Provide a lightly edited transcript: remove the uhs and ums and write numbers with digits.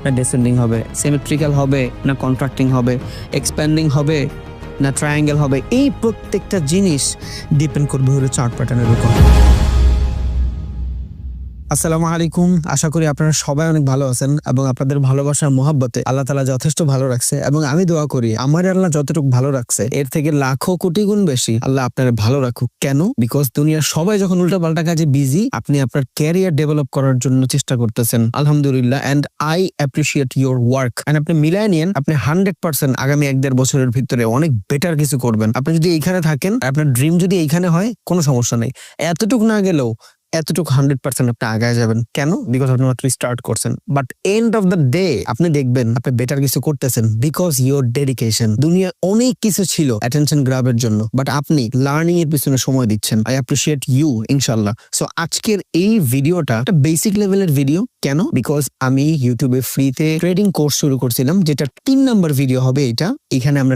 না ডেসেন্ডিং হবে, সিমেট্রিক্যাল হবে না কন্ট্রাক্টিং হবে, এক্সপ্যান্ডিং হবে না ট্রায়াঙ্গেল হবে, এই প্রত্যেকটা জিনিস ডিপেন্ড করবে হলো চার্ট প্যাটার্নের উপর। আসসালামু আলাইকুম, আশা করি আপনারা সবাই অনেক ভালো আছেন এবং আপনাদের ভালোবাসার মহাব্বতে আল্লাহ তাআলা যথেষ্ট ভালো রাখছে এবং আমি দোয়া করি আমার আল্লাহ যতটুকু ভালো রাখছে এর থেকে লাখো কোটি গুণ বেশি আল্লাহ আপনার ভালো রাখুক। কেন? বিকজ দুনিয়ার সবাই যখন উল্টাপাল্টা কাজে বিজি, আপনি আপনার ক্যারিয়ার ডেভেলপ করার জন্য চেষ্টা করতেছেন, আলহামদুলিল্লাহ, and I appreciate your work. And আপনি মিলায় নিয়েন, আপনি 100% আগামী 1-1.5 বছরের ভিতরে অনেক বেটার কিছু করবেন। আপনি যদি এইখানে থাকেন, আপনার ড্রিম যদি এইখানে হয়, কোনো সমস্যা নেই, এতটুকু না গেলেও এতটুকু 100% আপনি আগায় যাবেন। কেন? বিকজ আপনি মাত্র স্টার্ট করছেন। But end of the day আপনি দেখবেন আপনি বেটার কিছু করতেছেন বিকজ ইউর ডেডিকেশন। দুনিয়া অনেক কিছু ছিল অ্যাটেনশন গ্রাবের জন্য, বাট আপনি লার্নিং এর পিছনে সময় দিচ্ছেন। আই অ্যাপ্রিসিয়েট ইউ, ইনশাল্লাহ। সো আজকের এই ভিডিওটা একটা বেসিক লেভেলের ভিডিও। কেন? বিকজ আমি ইউটিউবে ফ্রিতে ট্রেডিং কোর্স শুরু করছিলাম, যেটা 3 নাম্বার ভিডিও হবে। এখানে আমরা